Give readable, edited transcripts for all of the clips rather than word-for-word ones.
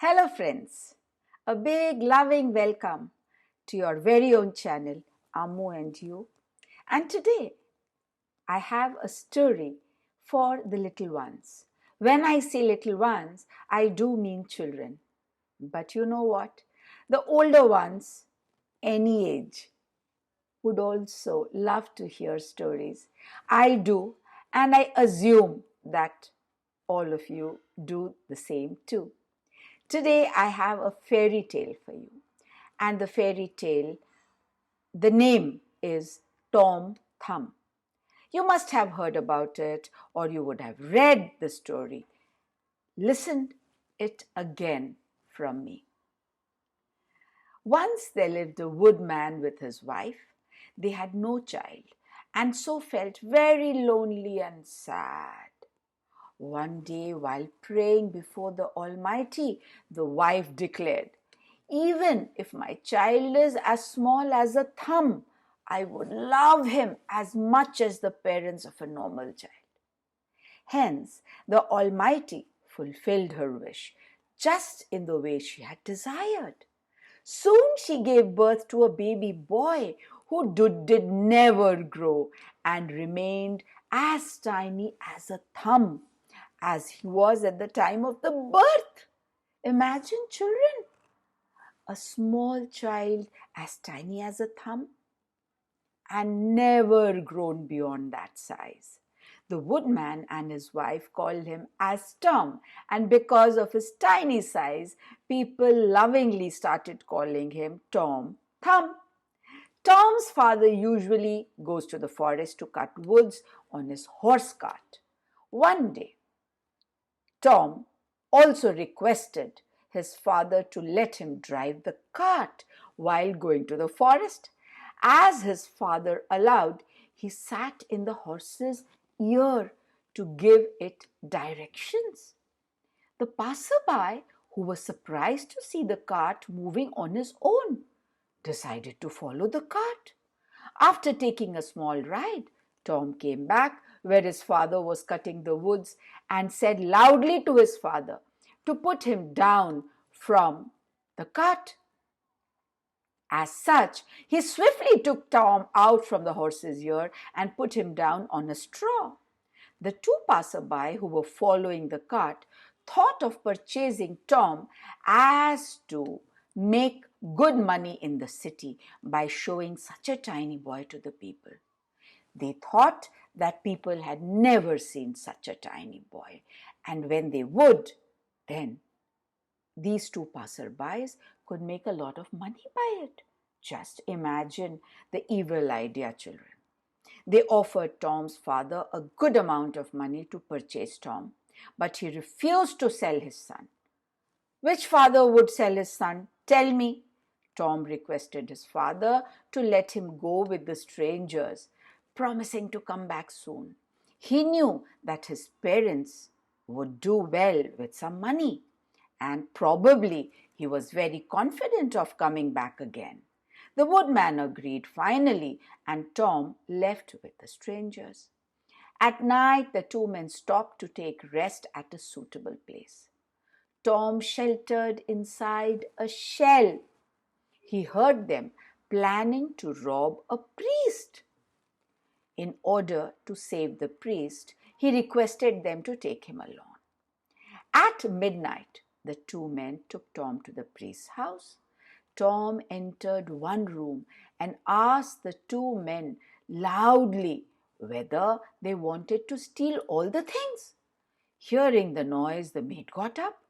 Hello friends, a big loving welcome to your very own channel Ammu&You, and today I have a story for the little ones. When I say little ones, I do mean children. But you know what? The older ones, any age, would also love to hear stories. I do, and I assume that all of you do the same too. Today I have a fairy tale for you. And the fairy tale, the name is Tom Thumb. You must have heard about it or you would have read the story. Listen it again from me. Once there lived a woodman with his wife. They had no child and so felt very lonely and sad. One day, while praying before the Almighty, the wife declared, "Even if my child is as small as a thumb, I would love him as much as the parents of a normal child." Hence, the Almighty fulfilled her wish, just in the way she had desired. Soon she gave birth to a baby boy who did never grow and remained as tiny as a thumb as he was at the time of the birth. Imagine, children, a small child as tiny as a thumb and never grown beyond that size. The woodman and his wife called him as Tom, and because of his tiny size, people lovingly started calling him Tom Thumb. Tom's father usually goes to the forest to cut woods on his horse cart. One day, Tom also requested his father to let him drive the cart while going to the forest. As his father allowed, he sat in the horse's ear to give it directions. The passerby, who was surprised to see the cart moving on his own, decided to follow the cart. After taking a small ride, Tom came back where his father was cutting the woods and said loudly to his father to put him down from the cart. As such, he swiftly took Tom out from the horse's ear and put him down on a straw. The two passersby who were following the cart thought of purchasing Tom as to make good money in the city by showing such a tiny boy to the people. They thought that people had never seen such a tiny boy, and when they would, then these two passerbys could make a lot of money by it. Just imagine the evil idea, children. They offered Tom's father a good amount of money to purchase Tom, but he refused to sell his son. Which father would sell his son? Tell me. Tom requested his father to let him go with the strangers, promising to come back soon. He knew that his parents would do well with some money, and probably he was very confident of coming back again. The woodman agreed finally, and Tom left with the strangers. At night, the two men stopped to take rest at a suitable place. Tom sheltered inside a shell. He heard them planning to rob a priest. In order to save the priest, he requested them to take him along. At midnight, the two men took Tom to the priest's house. Tom entered one room and asked the two men loudly whether they wanted to steal all the things. Hearing the noise, the maid got up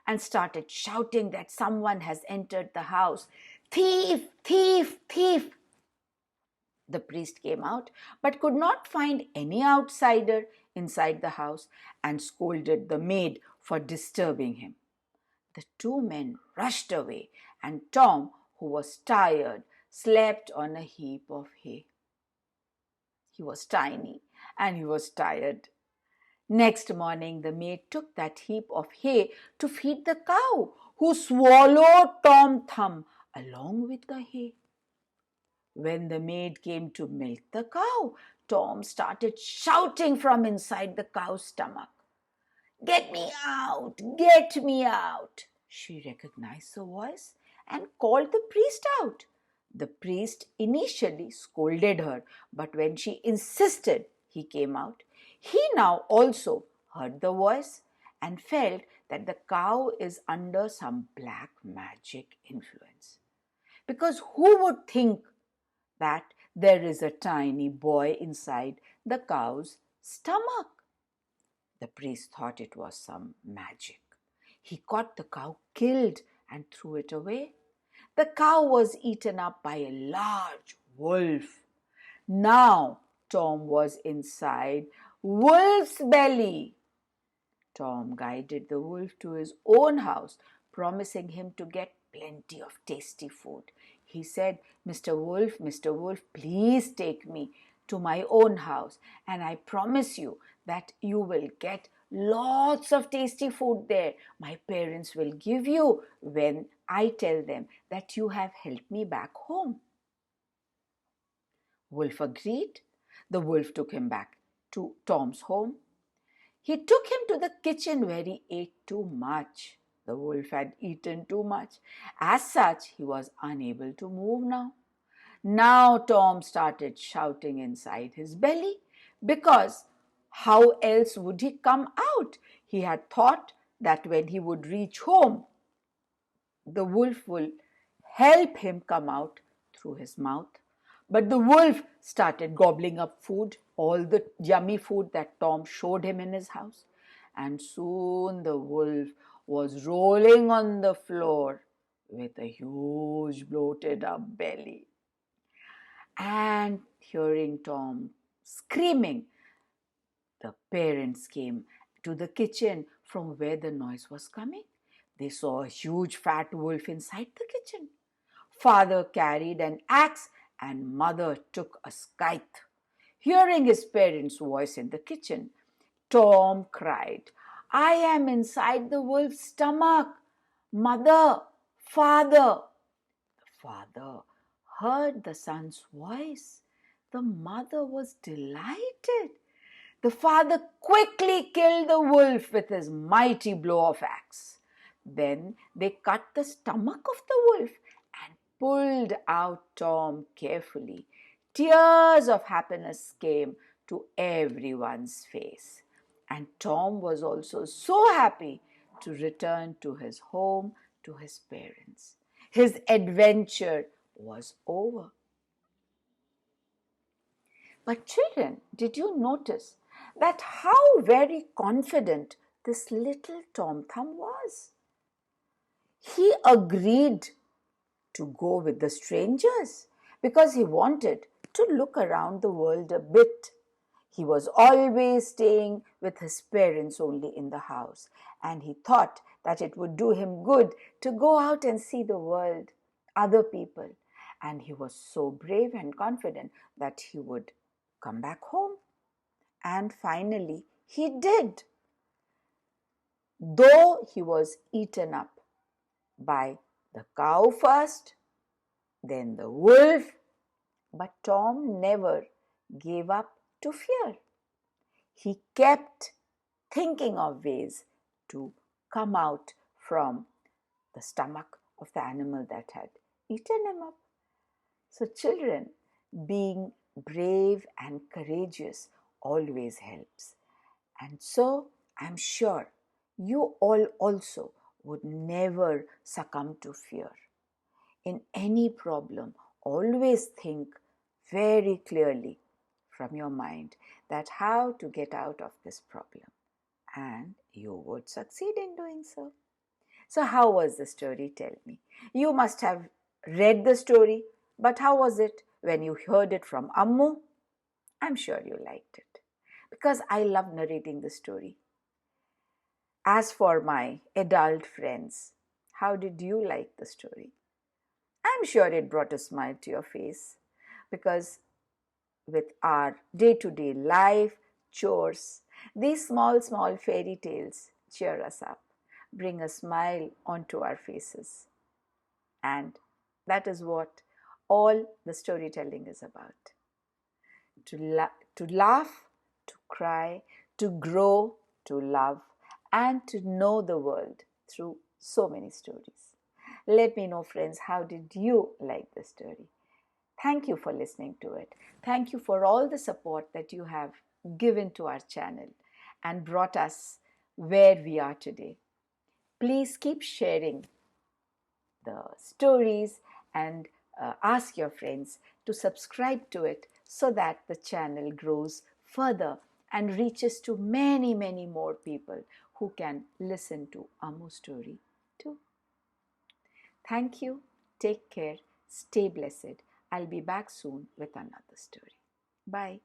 and started shouting that someone has entered the house. "Thief! Thief! Thief!" The priest came out but could not find any outsider inside the house and scolded the maid for disturbing him. The two men rushed away, and Tom, who was tired, slept on a heap of hay. He was tiny and he was tired. Next morning, the maid took that heap of hay to feed the cow, who swallowed Tom Thumb along with the hay. When the maid came to milk the cow, Tom started shouting from inside the cow's stomach. "Get me out! Get me out!" She recognized the voice and called the priest out. The priest initially scolded her, but when she insisted he came out, he now also heard the voice and felt that the cow is under some black magic influence. Because who would think that there is a tiny boy inside the cow's stomach? The priest thought it was some magic. He caught the cow, killed, and threw it away. The cow was eaten up by a large wolf. Now Tom was inside Wolf's belly. Tom guided the wolf to his own house, promising him to get plenty of tasty food. He said, Mr. Wolf, please take me to my own house, and I promise you that you will get lots of tasty food there. My parents will give you when I tell them that you have helped me back home. Wolf agreed. The wolf took him back to Tom's home. He took him to the kitchen where he ate too much. The wolf had eaten too much. As such, he was unable to move now. Now Tom started shouting inside his belly because how else would he come out? He had thought that when he would reach home, the wolf will help him come out through his mouth. But the wolf started gobbling up food, all the yummy food that Tom showed him in his house. And soon the wolf was rolling on the floor with a huge bloated up belly. And hearing Tom screaming, the parents came to the kitchen from where the noise was coming. They saw a huge fat wolf inside the kitchen. Father carried an axe and mother took a scythe. Hearing his parents' voice in the kitchen, Tom cried, I am inside the wolf's stomach. Mother, father. The father heard the son's voice. The mother was delighted. The father quickly killed the wolf with his mighty blow of axe. Then they cut the stomach of the wolf and pulled out Tom carefully. Tears of happiness came to everyone's face. And Tom was also so happy to return to his home, to his parents. His adventure was over. But children, did you notice that how very confident this little Tom Thumb was? He agreed to go with the strangers because he wanted to look around the world a bit. He was always staying with his parents only in the house, and he thought that it would do him good to go out and see the world, other people. And he was so brave and confident that he would come back home. And finally, he did. Though he was eaten up by the cow first, then the wolf, but Tom never gave up to fear. He kept thinking of ways to come out from the stomach of the animal that had eaten him up. So children, being brave and courageous always helps. And so I'm sure you all also would never succumb to fear. In any problem, always think very clearly from your mind that how to get out of this problem, and you would succeed in doing so. So how was the story? Tell me. You must have read the story, but how was it when you heard it from Ammu? I'm sure you liked it because I love narrating the story. As for my adult friends, how did you like the story? I'm sure it brought a smile to your face because with our day-to-day life, chores, these small fairy tales cheer us up, bring a smile onto our faces. And that is what all the storytelling is about. To laugh, to cry, to grow, to love, and to know the world through so many stories. Let me know, friends, how did you like the story? Thank you for listening to it. Thank you for all the support that you have given to our channel and brought us where we are today. Please keep sharing the stories and ask your friends to subscribe to it so that the channel grows further and reaches to many, many more people who can listen to Ammu story too. Thank you. Take care. Stay blessed. I'll be back soon with another story. Bye.